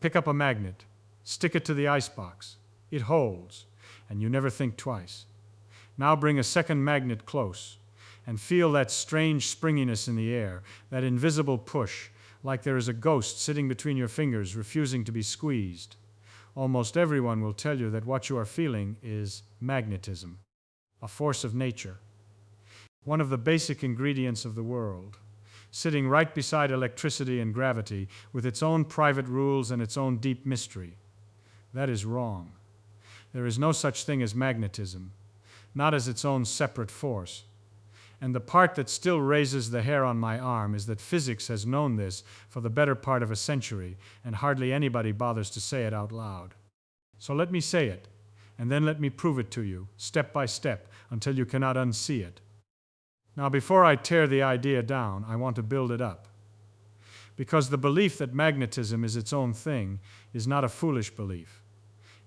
Pick up a magnet, stick it to the icebox. It holds, and you never think twice. Now bring a second magnet close, and feel that strange springiness in the air, that invisible push, like there is a ghost sitting between your fingers refusing to be squeezed. Almost everyone will tell you that what you are feeling is magnetism, a force of nature, one of the basic ingredients of the world, sitting right beside electricity and gravity with its own private rules and its own deep mystery. That is wrong. There is no such thing as magnetism, not as its own separate force. And the part that still raises the hair on my arm is that physics has known this for the better part of a century, and hardly anybody bothers to say it out loud. So let me say it, and then let me prove it to you, step by step, until you cannot unsee it. Now, before I tear the idea down, I want to build it up. Because the belief that magnetism is its own thing is not a foolish belief.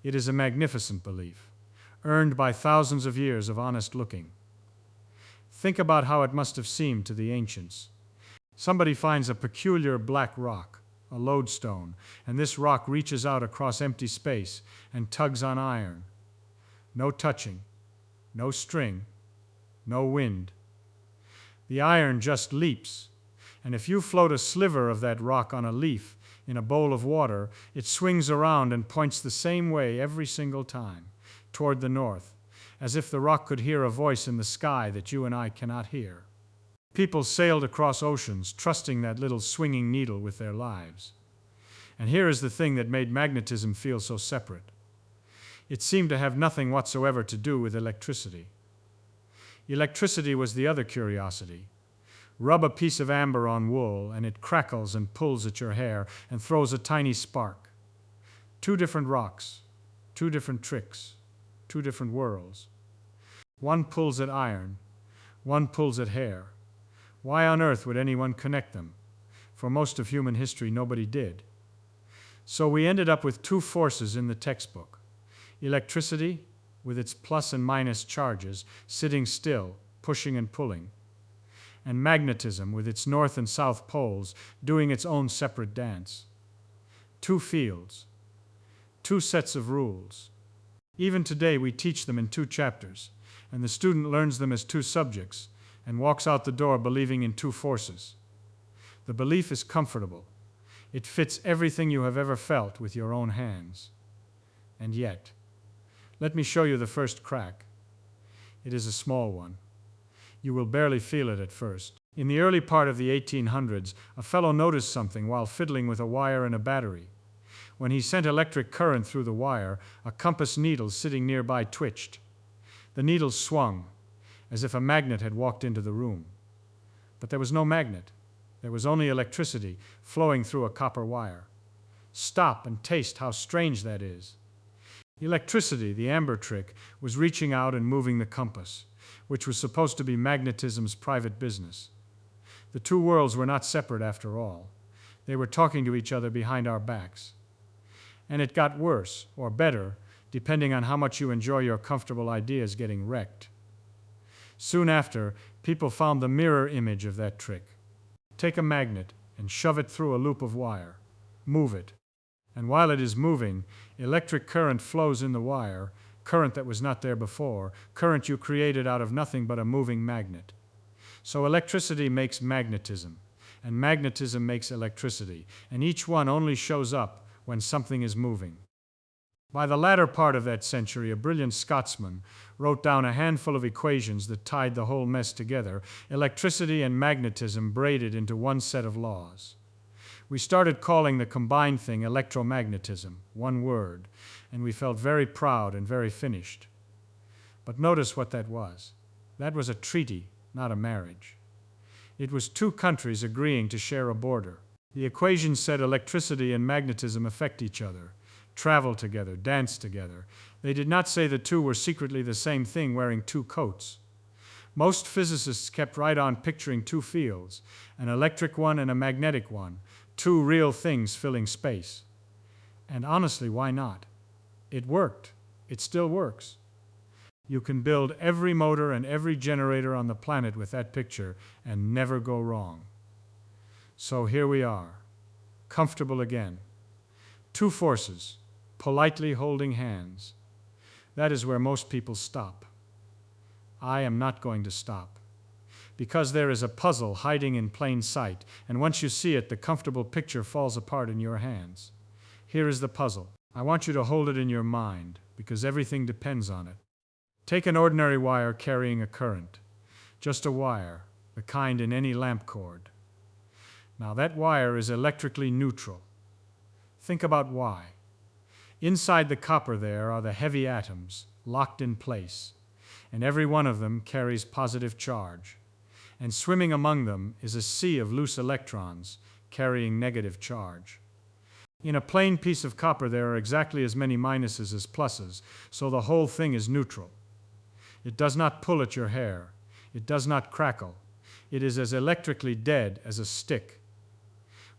It is a magnificent belief, earned by thousands of years of honest looking. Think about how it must have seemed to the ancients. Somebody finds a peculiar black rock, a lodestone, and this rock reaches out across empty space and tugs on iron. No touching, no string, no wind. The iron just leaps, and if you float a sliver of that rock on a leaf in a bowl of water, it swings around and points the same way every single time, toward the north, as if the rock could hear a voice in the sky that you and I cannot hear. People sailed across oceans, trusting that little swinging needle with their lives. And here is the thing that made magnetism feel so separate. It seemed to have nothing whatsoever to do with electricity. Electricity was the other curiosity. Rub a piece of amber on wool, and it crackles and pulls at your hair and throws a tiny spark. Two different rocks, two different tricks, two different worlds. One pulls at iron, one pulls at hair. Why on earth would anyone connect them? For most of human history, nobody did. So we ended up with two forces in the textbook. Electricity, with its plus and minus charges, sitting still, pushing and pulling. And magnetism, with its north and south poles, doing its own separate dance. Two fields, two sets of rules. Even today we teach them in two chapters, and the student learns them as two subjects, and walks out the door believing in two forces. The belief is comfortable. It fits everything you have ever felt with your own hands. And yet, let me show you the first crack. It is a small one. You will barely feel it at first. In the early part of the 1800s, a fellow noticed something while fiddling with a wire and a battery. When he sent electric current through the wire, a compass needle sitting nearby twitched. The needle swung, as if a magnet had walked into the room. But there was no magnet. There was only electricity flowing through a copper wire. Stop and taste how strange that is. Electricity, the amber trick, was reaching out and moving the compass, which was supposed to be magnetism's private business. The two worlds were not separate after all. They were talking to each other behind our backs. And it got worse, or better, depending on how much you enjoy your comfortable ideas getting wrecked. Soon after, people found the mirror image of that trick. Take a magnet and shove it through a loop of wire. Move it. And while it is moving, electric current flows in the wire, current that was not there before, current you created out of nothing but a moving magnet. So electricity makes magnetism, and magnetism makes electricity, and each one only shows up when something is moving. By the latter part of that century, a brilliant Scotsman wrote down a handful of equations that tied the whole mess together, electricity and magnetism braided into one set of laws. We started calling the combined thing electromagnetism, one word, and we felt very proud and very finished. But notice what that was. That was a treaty, not a marriage. It was two countries agreeing to share a border. The equation said electricity and magnetism affect each other, travel together, dance together. They did not say the two were secretly the same thing wearing two coats. Most physicists kept right on picturing two fields, an electric one and a magnetic one, two real things filling space. And honestly, why not? It worked. It still works. You can build every motor and every generator on the planet with that picture and never go wrong. So here we are, comfortable again. Two forces, politely holding hands. That is where most people stop. I am not going to stop. Because there is a puzzle hiding in plain sight, and once you see it, the comfortable picture falls apart in your hands. Here is the puzzle. I want you to hold it in your mind, because everything depends on it. Take an ordinary wire carrying a current. Just a wire, the kind in any lamp cord. Now that wire is electrically neutral. Think about why. Inside the copper there are the heavy atoms, locked in place, and every one of them carries positive charge. And swimming among them is a sea of loose electrons carrying negative charge. In a plain piece of copper there are exactly as many minuses as pluses, so the whole thing is neutral. It does not pull at your hair. It does not crackle. It is as electrically dead as a stick.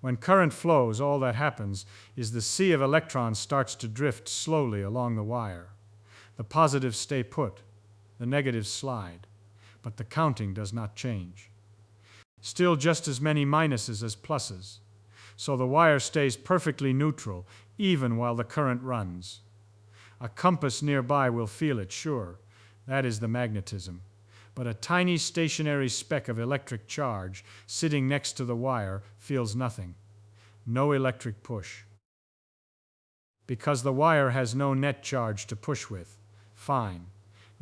When current flows, all that happens is the sea of electrons starts to drift slowly along the wire. The positives stay put, the negatives slide, but the counting does not change. Still just as many minuses as pluses, so the wire stays perfectly neutral even while the current runs. A compass nearby will feel it, sure. That is the magnetism. But a tiny stationary speck of electric charge sitting next to the wire feels nothing. No electric push. Because the wire has no net charge to push with. Fine.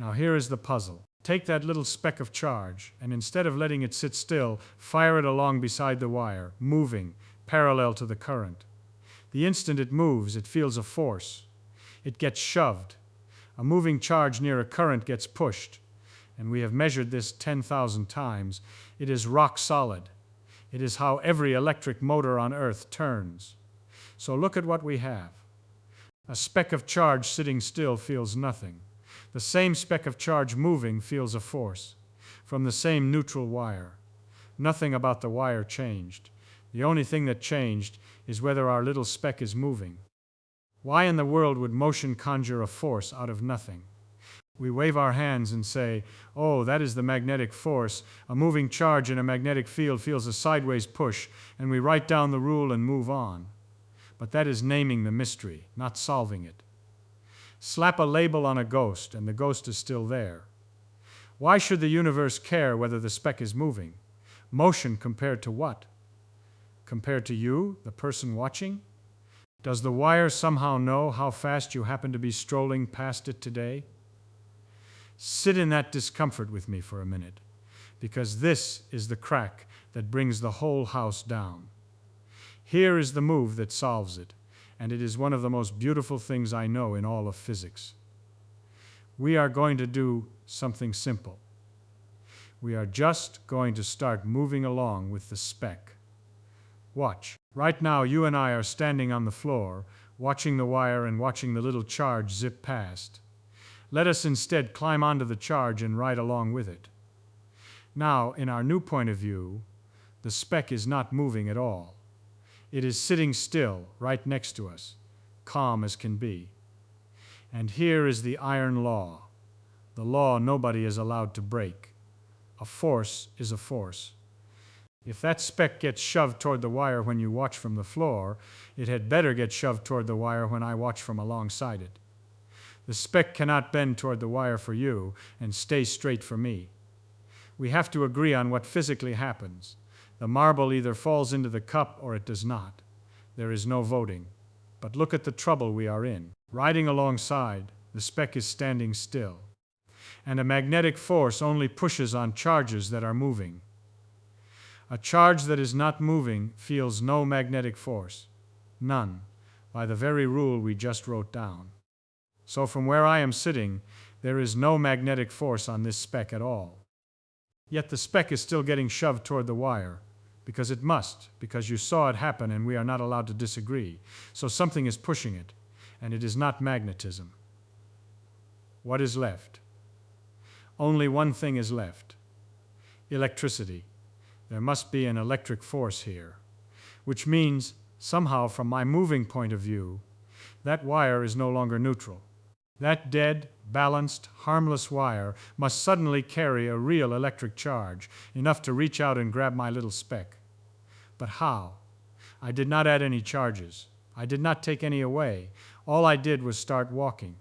Now here is the puzzle. Take that little speck of charge, and instead of letting it sit still, fire it along beside the wire, moving, parallel to the current. The instant it moves, it feels a force. It gets shoved. A moving charge near a current gets pushed. And we have measured this 10,000 times. It is rock solid. It is how every electric motor on Earth turns. So look at what we have. A speck of charge sitting still feels nothing. The same speck of charge moving feels a force from the same neutral wire. Nothing about the wire changed. The only thing that changed is whether our little speck is moving. Why in the world would motion conjure a force out of nothing? We wave our hands and say, oh, that is the magnetic force. A moving charge in a magnetic field feels a sideways push, and we write down the rule and move on. But that is naming the mystery, not solving it. Slap a label on a ghost, and the ghost is still there. Why should the universe care whether the speck is moving? Motion compared to what? Compared to you, the person watching? Does the wire somehow know how fast you happen to be strolling past it today? Sit in that discomfort with me for a minute, because this is the crack that brings the whole house down. Here is the move that solves it, and it is one of the most beautiful things I know in all of physics. We are going to do something simple. We are just going to start moving along with the speck. Watch. Right now, you and I are standing on the floor, watching the wire and watching the little charge zip past. Let us instead climb onto the charge and ride along with it. Now, in our new point of view, the speck is not moving at all. It is sitting still, right next to us, calm as can be. And here is the iron law, the law nobody is allowed to break. A force is a force. If that speck gets shoved toward the wire when you watch from the floor, it had better get shoved toward the wire when I watch from alongside it. The speck cannot bend toward the wire for you and stay straight for me. We have to agree on what physically happens. The marble either falls into the cup or it does not. There is no voting. But look at the trouble we are in. Riding alongside, the speck is standing still. And a magnetic force only pushes on charges that are moving. A charge that is not moving feels no magnetic force. None, by the very rule we just wrote down. So from where I am sitting, there is no magnetic force on this speck at all. Yet the speck is still getting shoved toward the wire, because it must, because you saw it happen and we are not allowed to disagree. So something is pushing it, and it is not magnetism. What is left? Only one thing is left. Electricity. There must be an electric force here, which means, somehow from my moving point of view, that wire is no longer neutral. That dead, balanced, harmless wire must suddenly carry a real electric charge, enough to reach out and grab my little speck. But how? I did not add any charges. I did not take any away. All I did was start walking.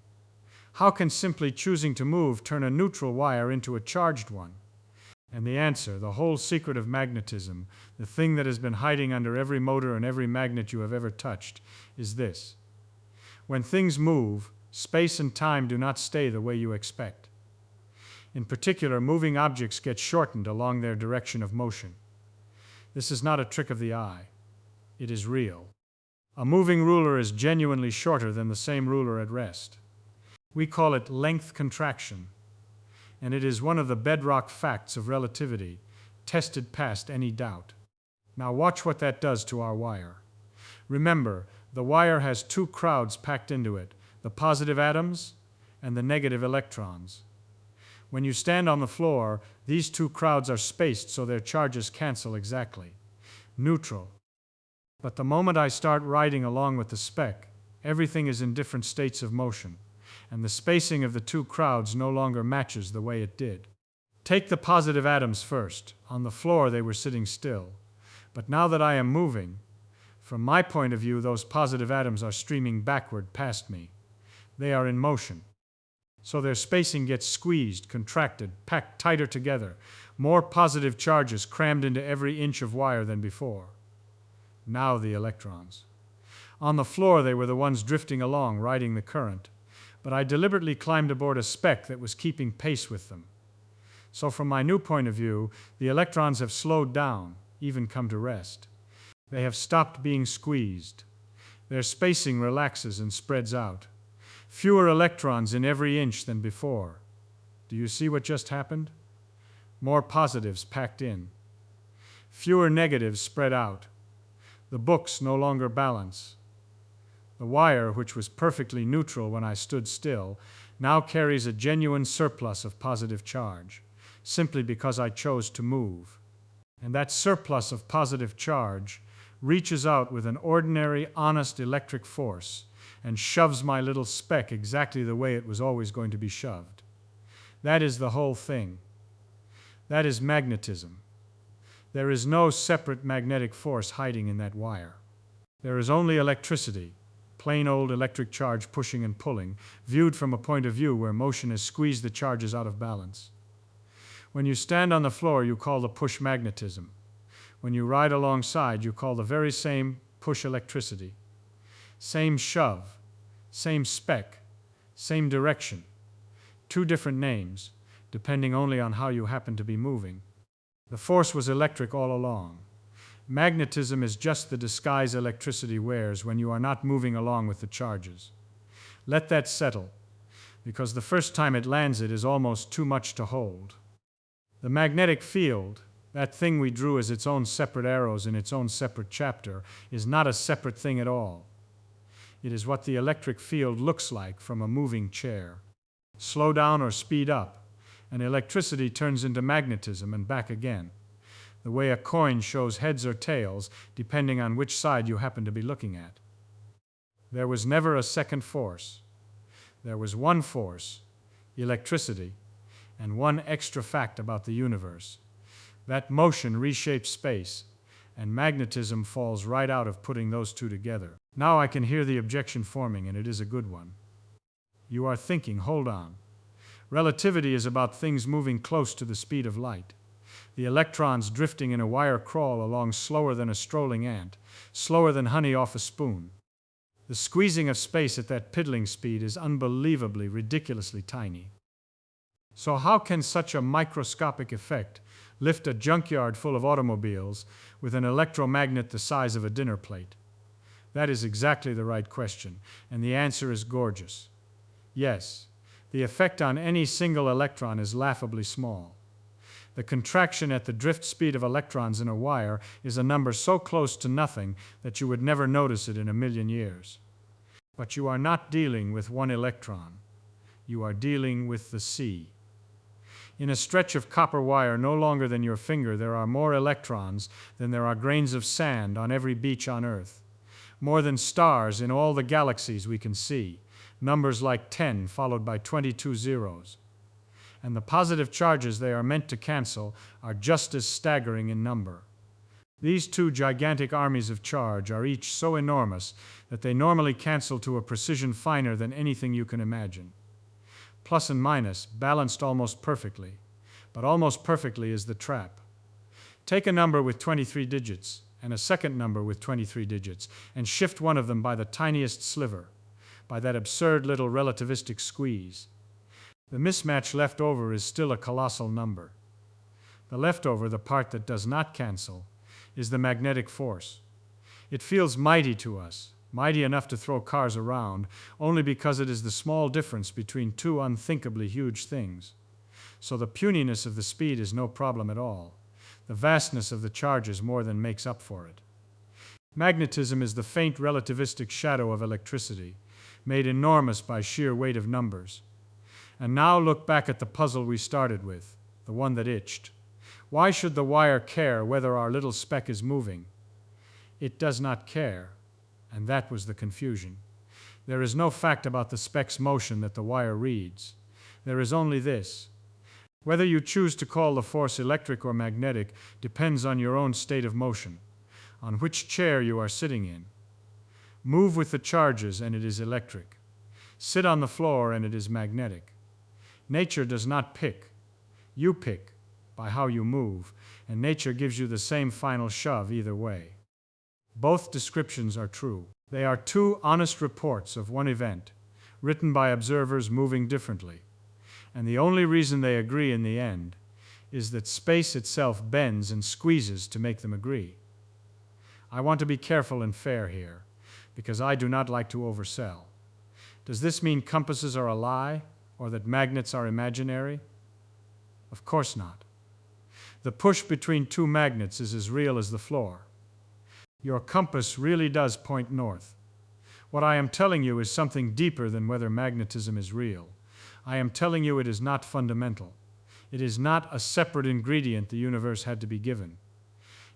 How can simply choosing to move turn a neutral wire into a charged one? And the answer, the whole secret of magnetism, the thing that has been hiding under every motor and every magnet you have ever touched, is this. When things move, space and time do not stay the way you expect. In particular, moving objects get shortened along their direction of motion. This is not a trick of the eye. It is real. A moving ruler is genuinely shorter than the same ruler at rest. We call it length contraction, and it is one of the bedrock facts of relativity, tested past any doubt. Now watch what that does to our wire. Remember, the wire has two crowds packed into it, the positive atoms and the negative electrons. When you stand on the floor, these two crowds are spaced so their charges cancel exactly. Neutral. But the moment I start riding along with the speck, everything is in different states of motion, and the spacing of the two crowds no longer matches the way it did. Take the positive atoms first. On the floor they were sitting still. But now that I am moving, from my point of view, those positive atoms are streaming backward past me. They are in motion. So their spacing gets squeezed, contracted, packed tighter together, more positive charges crammed into every inch of wire than before. Now the electrons. On the floor they were the ones drifting along, riding the current, but I deliberately climbed aboard a speck that was keeping pace with them. So from my new point of view, the electrons have slowed down, even come to rest. They have stopped being squeezed. Their spacing relaxes and spreads out. Fewer electrons in every inch than before. Do you see what just happened? More positives packed in. Fewer negatives spread out. The books no longer balance. The wire, which was perfectly neutral when I stood still, now carries a genuine surplus of positive charge, simply because I chose to move. And that surplus of positive charge reaches out with an ordinary, honest electric force and shoves my little speck exactly the way it was always going to be shoved. That is the whole thing. That is magnetism. There is no separate magnetic force hiding in that wire. There is only electricity, plain old electric charge pushing and pulling, viewed from a point of view where motion has squeezed the charges out of balance. When you stand on the floor, you call the push magnetism. When you ride alongside, you call the very same push electricity. Same shove, same speck, same direction. Two different names, depending only on how you happen to be moving. The force was electric all along. Magnetism is just the disguise electricity wears when you are not moving along with the charges. Let that settle, because the first time it lands it is almost too much to hold. The magnetic field, that thing we drew as its own separate arrows in its own separate chapter, is not a separate thing at all. It is what the electric field looks like from a moving chair. Slow down or speed up, and electricity turns into magnetism and back again, the way a coin shows heads or tails, depending on which side you happen to be looking at. There was never a second force. There was one force, electricity, and one extra fact about the universe. That motion reshapes space, and magnetism falls right out of putting those two together. Now I can hear the objection forming, and it is a good one. You are thinking, hold on. Relativity is about things moving close to the speed of light. The electrons drifting in a wire crawl along slower than a strolling ant, slower than honey off a spoon. The squeezing of space at that piddling speed is unbelievably, ridiculously tiny. So how can such a microscopic effect lift a junkyard full of automobiles with an electromagnet the size of a dinner plate? That is exactly the right question, and the answer is gorgeous. Yes, the effect on any single electron is laughably small. The contraction at the drift speed of electrons in a wire is a number so close to nothing that you would never notice it in a million years. But you are not dealing with one electron. You are dealing with the sea. In a stretch of copper wire no longer than your finger, there are more electrons than there are grains of sand on every beach on Earth. More than stars in all the galaxies we can see. Numbers like 10 followed by 22 zeros. And the positive charges they are meant to cancel are just as staggering in number. These two gigantic armies of charge are each so enormous that they normally cancel to a precision finer than anything you can imagine. Plus and minus, balanced almost perfectly. But almost perfectly is the trap. Take a number with 23 digits and a second number with 23 digits and shift one of them by the tiniest sliver, by that absurd little relativistic squeeze. The mismatch left over is still a colossal number. The leftover, the part that does not cancel, is the magnetic force. It feels mighty to us, mighty enough to throw cars around, only because it is the small difference between two unthinkably huge things. So the puniness of the speed is no problem at all. The vastness of the charges more than makes up for it. Magnetism is the faint relativistic shadow of electricity, made enormous by sheer weight of numbers. And now look back at the puzzle we started with, the one that itched. Why should the wire care whether our little speck is moving? It does not care, and that was the confusion. There is no fact about the speck's motion that the wire reads. There is only this. Whether you choose to call the force electric or magnetic depends on your own state of motion, on which chair you are sitting in. Move with the charges and it is electric. Sit on the floor and it is magnetic. Nature does not pick. You pick by how you move, and nature gives you the same final shove either way. Both descriptions are true. They are two honest reports of one event, written by observers moving differently. And the only reason they agree in the end is that space itself bends and squeezes to make them agree. I want to be careful and fair here, because I do not like to oversell. Does this mean compasses are a lie, or that magnets are imaginary? Of course not. The push between two magnets is as real as the floor. Your compass really does point north. What I am telling you is something deeper than whether magnetism is real. I am telling you it is not fundamental. It is not a separate ingredient the universe had to be given.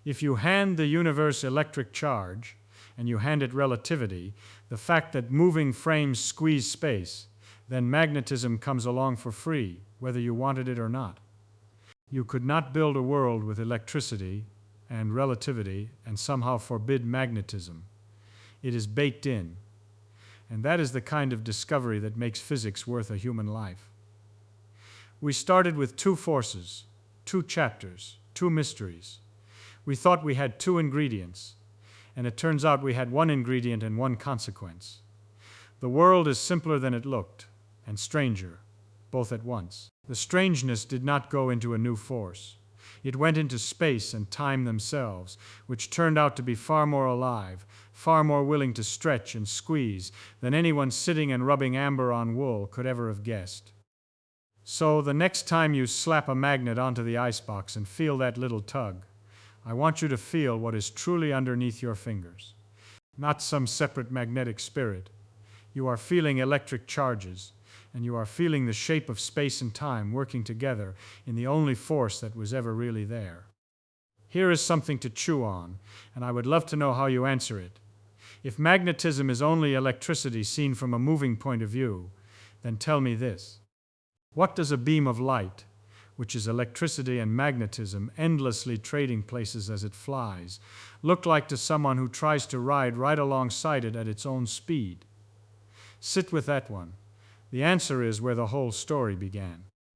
If you hand the universe electric charge, and you hand it relativity, the fact that moving frames squeeze space, then magnetism comes along for free, whether you wanted it or not. You could not build a world with electricity and relativity and somehow forbid magnetism. It is baked in. And that is the kind of discovery that makes physics worth a human life. We started with two forces, two chapters, two mysteries. We thought we had two ingredients, and it turns out we had one ingredient and one consequence. The world is simpler than it looked, and stranger, both at once. The strangeness did not go into a new force. It went into space and time themselves, which turned out to be far more alive, far more willing to stretch and squeeze than anyone sitting and rubbing amber on wool could ever have guessed. So the next time you slap a magnet onto the icebox and feel that little tug, I want you to feel what is truly underneath your fingers. Not some separate magnetic spirit. You are feeling electric charges, and you are feeling the shape of space and time working together in the only force that was ever really there. Here is something to chew on, and I would love to know how you answer it. If magnetism is only electricity seen from a moving point of view, then tell me this. What does a beam of light, which is electricity and magnetism endlessly trading places as it flies, look like to someone who tries to ride right alongside it at its own speed? Sit with that one. The answer is where the whole story began.